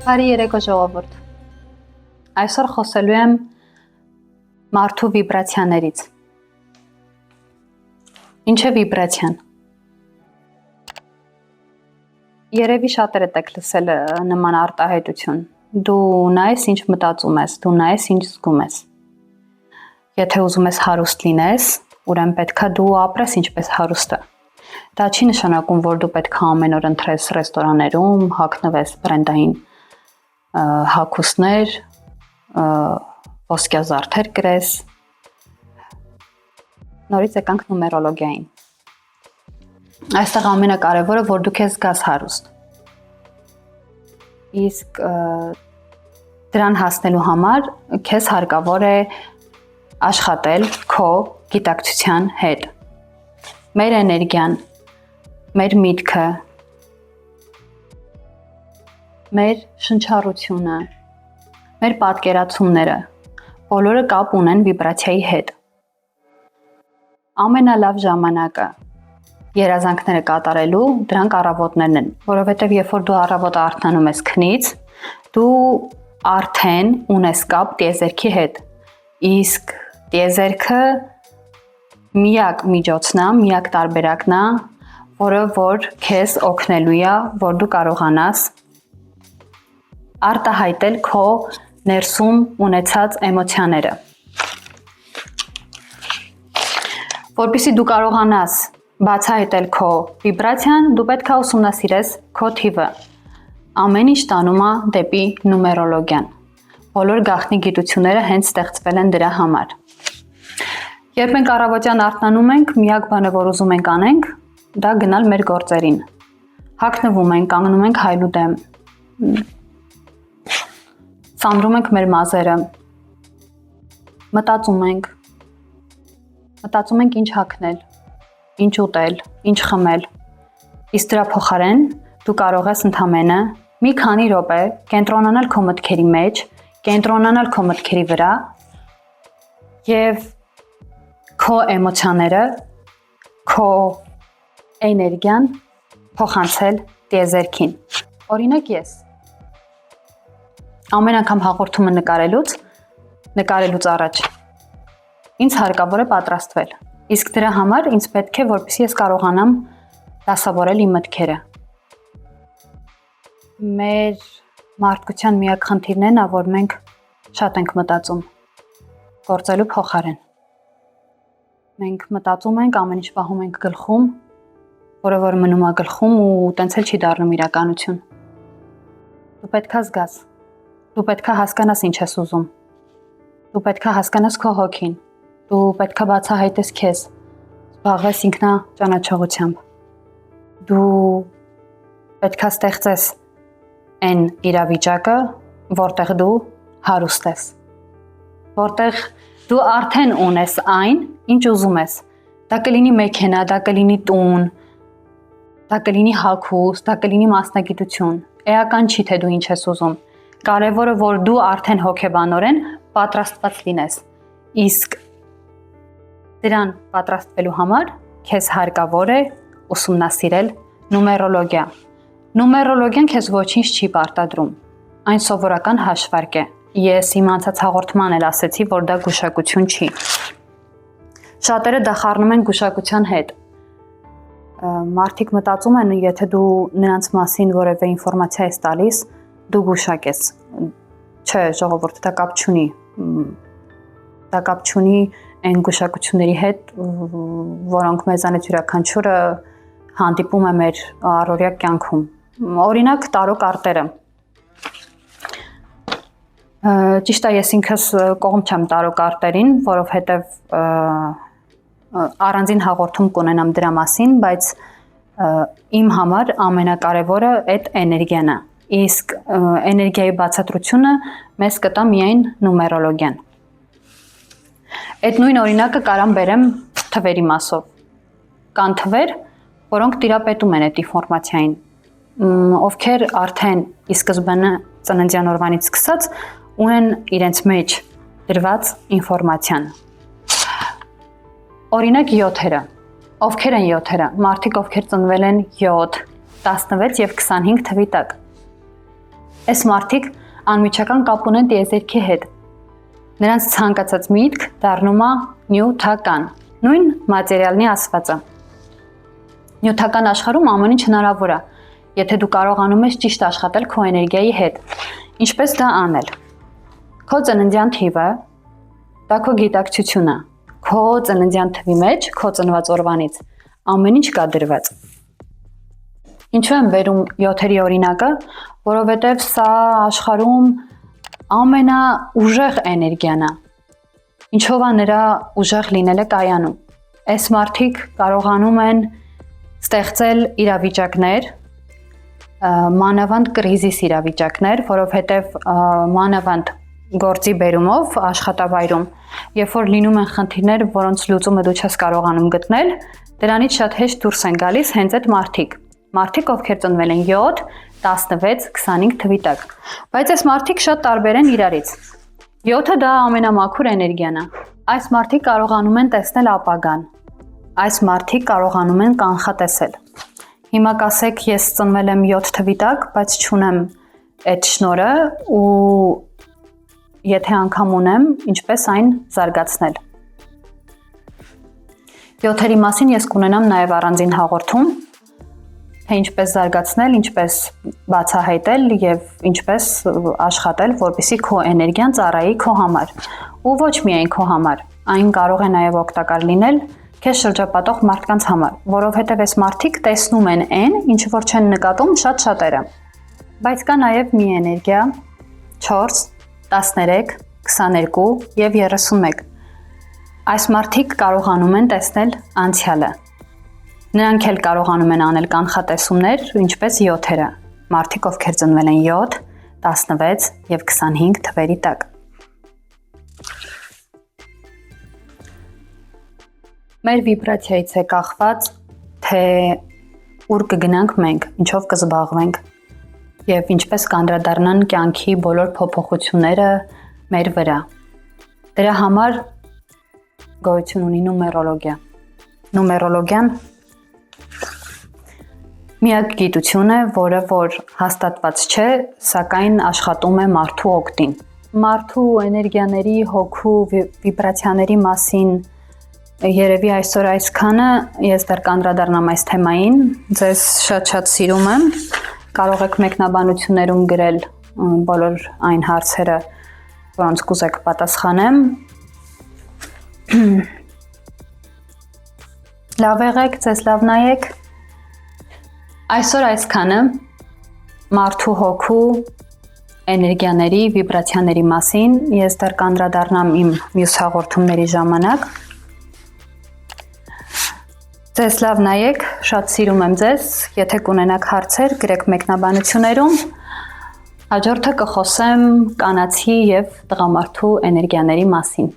Բարի երեկո ժողովուրդ։ Այսօր խոսելու եմ մարդու վիբրացիաներից։ Ինչ է վիբրացիան։ Երևի շատերդ եք լսել նման արտահայտություն։ Դու նայես ինչ մտածում ես, դու նայես ինչ զգում ես։ Եթե ուզում ես հարուստ լինես, ուրեմն պետքա դու ապրես ինչպես հարուստը։ Դա չի նշանակում, որ դու պետք է ամեն օր ընտրես ռեստորաններում, հագնվես բրենդային հագուստներ, ոսկյա զարդեր կրես։ Նորից եկանք նումերոլոգիային։ Այստեղ ամենակարևորը, որ դու քեզ զգաս հարուստ։ Իսկ դրան հասնելու համար քեզ հարկավոր է աշխատել քո գիտակցության հետ։ Մեր էներգիան, մեր միտքը, մեր շնչառությունը, մեր պատկերացումները, բոլորը կապ ունեն վիբրացիայի հետ։ Ամենալավ ժամանակը երազանքները կատարելու դրանք առավոտներն են, որովհետև երբ որ դու առավոտը արթնանում ես քնից, դու արդեն ունես կապ տիեզերքի հետ, իսկ տիեզերքը միակ միջոցն է, միակ տարբերակն է, որը որ քեզ օգնելու է, որ դու կարողանաս արտահայտել քո ներսում ունեցած էմոցիաները։ Որպեսզի դու կարողանաս բացահայտել քո վիբրացիան, դու պետք է ուսումնասիրես քո թիվը։ Ամեն ինչ տանում է դեպի նումերոլոգիան։ Բոլոր գաղտնի գիտությունները հենց ստեղծվել են դրա համար։ Երբ մենք առավոտյան արթնանում ենք, միակ բանը, որ ուզում ենք անենք, դա գնալ մեր գործերին։ Հագնվում ենք, կանգնում ենք հայլուդեմ, ծանրում ենք մեր մազերը, մտածում ենք ինչ հագնել, ինչ ուտել, ինչ խմել։ Իսկ դրա փոխարեն դու կարող ես ընդամենը մի քանի րոպե կենտրոնանալ քո մտքերի մեջ, կենտրոնանալ քո մտքերի վրա եւ քո էմոցիաները, քո էներգիան փոխանցել տիեզերքին։ Օրինակ ես ամեն անգամ հաղորդումը նկարելուց առաջ ինձ հարկավոր է պատրաստվել։ Իսկ դրա համար ինձ պետք է, որպեսզի ես կարողանամ դասավորել իմ մտքերը։ Մեր մարդկության միակ խնդիրն է, որ մենք շատ ենք մտածում գործելու փոխարեն։ Մենք մտածում ենք, ամեն ինչ պահում ենք գլխում, որը որ մնում է գլխում ու տենց էլ չի դառնում իրականություն։ Դու պետքա զգաս, դու պետքա հասկանաս ինչ ես ուզում, դու պետքա հասկանաս քո հոգին, դու պետքա բացահայտես քեզ, զբաղվես ինքնաճանաչողությամբ, դու պետքա ստեղծես այն իրավիճակը, որտեղ դու հարուստ ես, որտեղ դու արդեն ունես այն, ինչ ուզում ես։ Դա կլինի մեքենա, դա կլինի տուն, դա կլինի հագուստ, դա կլինի մասնագիտություն։ Էական չի, թե դու ինչ ես ուզում։ Կարևորը, որ դու արդեն հոգեբանորեն պատրաստված լինես։ Իսկ դրան պատրաստվելու համար քեզ հարկավոր է ուսումնասիրել նումերոլոգիա։ Նումերոլոգիան քեզ ոչինչ չի պարտադրում։ Այն սովորական հաշվարկ է։ Ես իմ անցած հաղորդման էլ ասեցի, որ դա գուշակություն չի։ Շատերը դա խառնում են գուշակության հետ։ Մարդիկ մտածում են, եթե դու նրանց մասին որևէ ինֆորմացիա ես տալիս, դու գուշակ ես։ Չէ, ժողովուրդ, դա կապ չունի։ Դա կապ չունի այն գուշակությունների հետ, որոնք մեզանից յուրաքանչյուրը հանդիպում է մեր առօրյա կյանքում։ Օրինակ, տարոկարտերը։ Ճիշտ է, ես ինքս կողմ չեմ տարոկարտերին, որովհետև առանձին հաղորդում կունենամ դրա մասին, բայց իմ համար ամենակարևորը այդ էներգիան է։ Իսկ էներգիայի բացատրությունը մեզ կտա միայն նումերոլոգիան։ Այդ նույն օրինակը կարամ բերեմ թվերի մասով։ Կան թվեր, որոնք տիրապետում են այդ ինֆորմացիային, ովքեր արդեն ի սկզբանե ծննդյան օրվանից սկսած ունեն իրենց մեջ դրված ինֆորմացիան։ Օրինակ 7-երը։ Ովքեր են 7-երը։ Մարդիկ, ովքեր ծնվել են 7, 16 եւ 25 թվի տակ։ Այս մարդիկ անմիջական կապ ունեն տիեզերքի հետ։ Նրանց ցանկացած միտք դառնում է նյութական, նույն մատերիալնի ասվածը։ Նյութական աշխարհում ամեն ինչ հնարավոր է, եթե դու կարողանում ես ճիշտ աշխատել քո էներգիայի հետ։ Ինչպես դա անել։ Քո ծննդյան թիվը դա քո գիտակցությունը։ Քո ծննդյան թվի մեջ, քո ծնված օրվանից ամեն ինչ կա դրված։ Ինչու եմ վերում 7-երի օրինակը, որովհետև սա աշխարհում ամենաուժեղ էներգիան է։ Ինչով է նրա ուժեղ լինելը կայանում։ Այս մարդիկ կարողանում են ստեղծել իրավիճակներ, մանավանդ կրիզիս իրավիճակներ, որովհետև մանավանդ գործի բերումով աշխատավայրում, երբ որ լինում են խնդիրներ, որոնց լուծումը դու չես կարողանում գտնել, դրանից շատ հեշտ դուրս են գալիս հենց այդ մարդիկ, ովքեր ծնվել են 7, 16, 25 թվի տակ։ Բայց այս մարդիկ շատ տարբեր են իրարից։ 7-ը դա ամենամաքուր էներգիան է։ Այս մարդիկ կարողանում են տեսնել ապագան։ Այս մարդիկ կարողանում են կանխատեսել։ Հիմա կասեք, ես ծնվել եմ 7 թվի տակ, բայց չունեմ այդ շնորհը ու եթե անգամ ունեմ, ինչպես այն զարգացնել։ 7-երի մասին ես կունենամ նաև առանձին հաղորդում, թե ինչպես զարգացնել, ինչպես բացահայտել եւ ինչպես աշխատել, որպեսզի քո էներգիան ծառայի քո համար։ Ու ոչ միայն քո համար, այն կարող է նաև օգտակար լինել քեզ շրջապատող մարդկանց համար, որովհետև այս մարդիկ տեսնում են այն, ինչ որ չեն նկատում շատ շատերը։ Բայց կա նաև մի էներգիա 4, 13, 22 եւ 31։ Այս մարդիկ կարողանում են տեսնել անցյալը։ Նրանք էլ կարողանում են անել կանխատեսումներ, ինչպես 7-երը։ Մարդիկ, ովքեր ծնվել են 7, 16 եւ 25 թվերի տակ։ Մեր վիբրացիայից է կախված, թե ուր կգնանք մենք, ինչով կզբաղվենք եւ ինչպես կանդրադառնան կյանքի բոլոր փոփոխությունները մեր վրա։ Դրա համար գոյություն ունի նումերոլոգիա։ Նումերոլոգիան միակ գիտություն է, որը որ հաստատված չէ, սակայն աշխատում է մարդու օգտին։ Մարդու էներգիաների, հոգու, վիբրացիաների մասին երևի այսօր այսքանը, ես դեռ կանդրադառնամ այս թեմային, ձեզ շատ սիրում եմ, կարող եք մեկնաբանություններում գրել բոլոր այն հարցերը, որոնց կուզեք պատասխանեմ։ Լավ եղեք, ձեզ լավ նայեք։ Այսօր այսքանը մարդու հոգու էներգիաների, վիբրացիաների մասին, ես դեռ կանդրադառնամ իմ մյուս հաղորդումների ժամանակ։ Ձեզ լավ նայեք, շատ սիրում եմ ձեզ, եթե կունենաք հարցեր, գրեք մեկնաբանություններում, հաջորդը կխոսեմ կանացի և տղամարդու էներգիաների մասին։